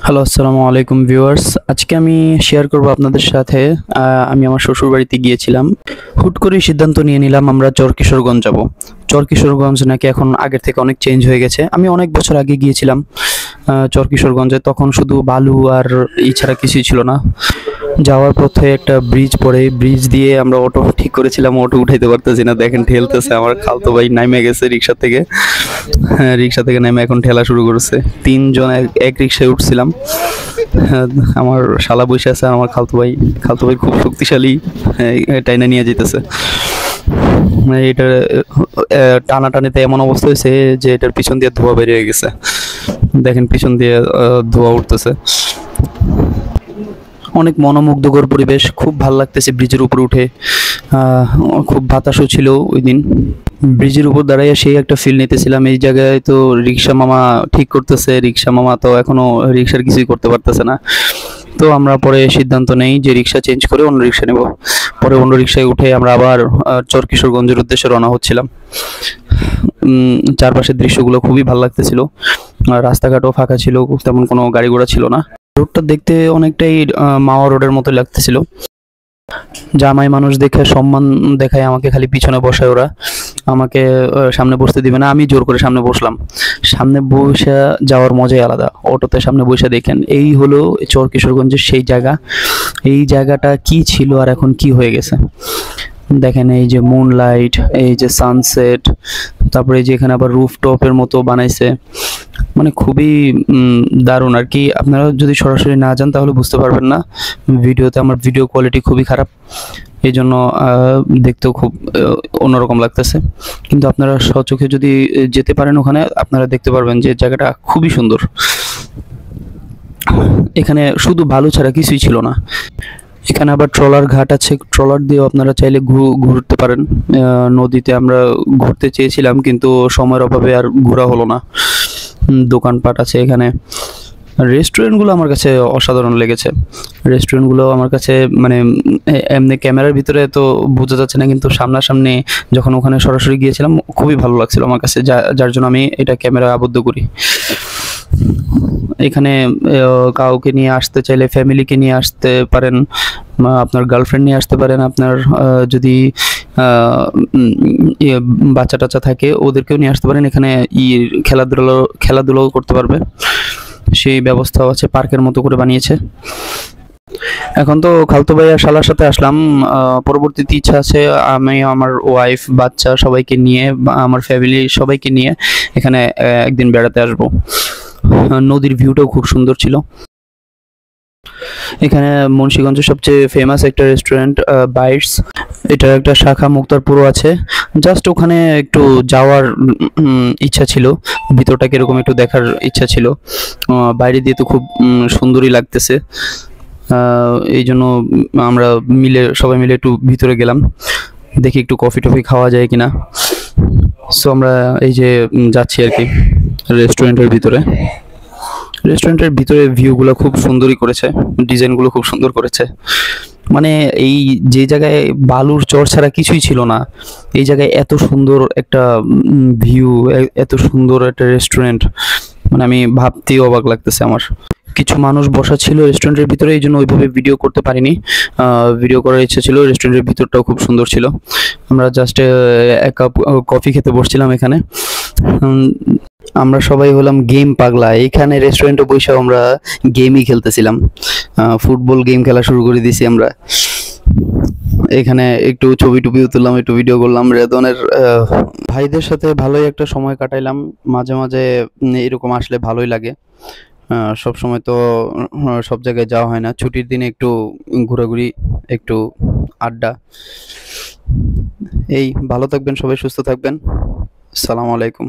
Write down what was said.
Hello, আসসালামু আলাইকুম viewers. আজকে আমি শেয়ার করব আপনাদের সাথে আমি আমার শ্বশুর বাড়িতে গিয়েছিলাম। হুট করে সিদ্ধান্ত নিয়ে নিলাম আমরা চরকিশোরগঞ্জ যাব। চরকিশোরগঞ্জ নাকি এখন আগের থেকে অনেক চেঞ্জ হয়ে গেছে। আমি অনেক বছর আগে গিয়েছিলাম চরকিশোরগঞ্জে, তখন শুধু বালু আর ছাড়া কিছুই ছিল না। যাওয়ার পথে একটা ব্রিজ পড়ে, ব্রিজ দিয়ে আমরা অটো ঠিক করেছিলাম, অটো উঠাইতে পারতেছি না, দেখেন ঠেলতেছে। আমার খালতো ভাই নামে গেছে রিক্সা থেকে। হ্যাঁ, রিক্সা থেকে নেমে এখন ঠেলা শুরু করেছে। তিনজন এক রিক্সায় উঠছিলাম। হ্যাঁ, আমার শালা বসে আছে, আমার খালতো ভাই খুব শক্তিশালী, টাইনা নিয়ে যেতেছে। এটা টানাটানিতে এমন অবস্থা হয়েছে যে এটার পিছন দিয়ে ধোঁয়া বেরিয়ে গেছে। দেখেন পিছন দিয়ে ধোঁয়া উঠতেছে। অনেক মনোমুগ্ধকর পরিবেশ, খুব ভালো লাগতেছে ব্রিজের উপরে উঠে। খুব বাতাসও ছিল ওই দিন। ব্রিজের উপর দাঁড়াইয়া সেই একটা ফিল নিতেছিলাম। এই জায়গায় তো রিক্সা মামা ঠিক করতেছে, রিক্সা মামা তো এখনো রিক্সার কিছুই করতে পারতেছে না। তো আমরা পরে সিদ্ধান্ত নেই যে রিক্সা চেঞ্জ করে অন্য রিক্সা নেব। পরে অন্য রিক্সায় উঠে আমরা আবার চরকিশোরগঞ্জের উদ্দেশ্যে রওনা হচ্ছিলাম। চারপাশের দৃশ্যগুলো খুবই ভালো লাগতেছিল। রাস্তাঘাটও ফাঁকা ছিল, তেমন কোনো গাড়ি ঘোড়া ছিল না। রোডটা দেখতে অনেকটাই মাওয়া রোডের মতো লাগতেছিল। জামাই মানুষ দেখে সম্মান দেখায় আমাকে খালি পিছনে বসায় ওরা, আমাকে সামনে বসতে দিবে না। আমি জোর করে সামনে বসলাম। সামনে বসে যাওয়ার মজাই আলাদা। অটোতে সামনে বসে দেখেন, এই হলো চরকিশোরগঞ্জের সেই জায়গা। এই জায়গাটা কি ছিল আর এখন কি হয়ে গেছে দেখেন। এই যে মুনলাইট, এই যে সানসেট, তারপরে যে এখানে আবার রুফটপের মতো বানাইছে, মানে খুবই দারুণ আর কি। আপনারা যদি সরাসরি না যান তাহলে বুঝতে পারবেন না। ভিডিওতে আমার ভিডিও কোয়ালিটি খুবই খারাপ, এই জন্য দেখতেও খুব অন্যরকম লাগতেছে। কিন্তু আপনারা স্বচক্ষে যদি যেতে পারেন ওখানে, আপনারা দেখতে পারবেন যে জায়গাটা খুবই সুন্দর। এখানে শুধু বালু ছাড়া কিছুই ছিল না। এখানে আবার ট্রলার ঘাট আছে, ট্রলার দিয়েও আপনারা চাইলে ঘুরতে পারেন। নদীতে আমরা ঘুরতে চেয়েছিলাম কিন্তু সময়ের অভাবে আর ঘোরা হলো না। দোকানপাট আছে এখানে। রেস্টুরেন্টগুলো আমার কাছে অসাধারণ লেগেছে। রেস্টুরেন্টগুলো আমার কাছে মানে এমনি ক্যামেরার ভিতরে তো বোঝা যাচ্ছে না, কিন্তু সামনাসামনি যখন ওখানে সরাসরি গিয়েছিলাম খুবই ভালো লাগছিল আমার কাছে, যার জন্য আমি এটা ক্যামেরা আবদ্ধ করি। এখানে কাউকে নিয়ে আসতে চাইলে ফ্যামিলিকে নিয়ে আসতে পারেন, আপনার গার্লফ্রেন্ড নিয়ে আসতে পারেন, আপনার যদি বাচ্চা টাচ্চা থাকে ওদেরকেও নিয়ে আসতে পারেন। এখানে খেলাধুলাও করতে পারবে, সেই ব্যবস্থাও আছে, পার্কের মতো করে বানিয়েছে। এখন তো খালতো ভাই আর শালার সাথে আসলাম। পরবর্তীতে ইচ্ছা আছে আমি আমার ওয়াইফ বাচ্চা সবাইকে নিয়ে, আমার ফ্যামিলি সবাইকে নিয়ে এখানে একদিন বেড়াতে আসবো। নদীর ভিউটাও খুব সুন্দর ছিল। এখানে মুন্সিগঞ্জের সবচেয়ে ফেমাস একটা রেস্টুরেন্ট বাইটস, এটার একটা শাখা মুক্তারপুরও আছে। জাস্ট ওখানে একটু যাওয়ার ইচ্ছা ছিল, ভিতরটা কিরকম একটু দেখার ইচ্ছা ছিল। বাইরে দিয়ে তো খুব সুন্দরই লাগতেছে, এই জন্য আমরা সবাই মিলে একটু ভিতরে গেলাম, দেখি একটু কফি টফি খাওয়া যায় কিনা। সো আমরা এই যে যাচ্ছি আর কি রেস্টুরেন্টের ভিতরে। রেস্টুরেন্টের ভিতরে ভিউগুলো খুব সুন্দরই করেছে, ডিজাইনগুলো খুব সুন্দর করেছে। মানে এই যে জায়গায় বালুর চর ছাড়া কিছুই ছিল না, এই জায়গায় এত সুন্দর একটা ভিউ, এত সুন্দর একটা রেস্টুরেন্ট, মানে আমি ভাবতেই অবাক লাগতেছে আমার। কিছু মানুষ বসা ছিল রেস্টুরেন্টের ভিতরে, এই জন্য ওইভাবে ভিডিও করতে পারিনি। ভিডিও করার ইচ্ছা ছিল। রেস্টুরেন্টের ভিতরটাও খুব সুন্দর ছিল। আমরা জাস্ট এক কাপ কফি খেতে বসছিলাম এখানে। আমরা সবাই হলাম গেম পাগলা। এখানে রেস্টুরেন্টে বসে আমরা গেমই খেলতেছিলাম, ফুটবল গেম খেলা শুরু করে দিয়েছি আমরা। এখানে একটু ছবি টুপি তুললাম, একটু ভিডিও করলাম। রেদনের ভাইদের সাথে ভালোই একটা সময় কাটাইলাম। মাঝে মাঝে এরকম আসলে ভালোই লাগে। সব সময় তো সব জায়গায় যাওয়া হয় না। ছুটির দিনে একটু ঘোরাঘুরি, একটু আড্ডা। এই ভালো থাকবেন সবাই, সুস্থ থাকবেন। আসসালামু আলাইকুম।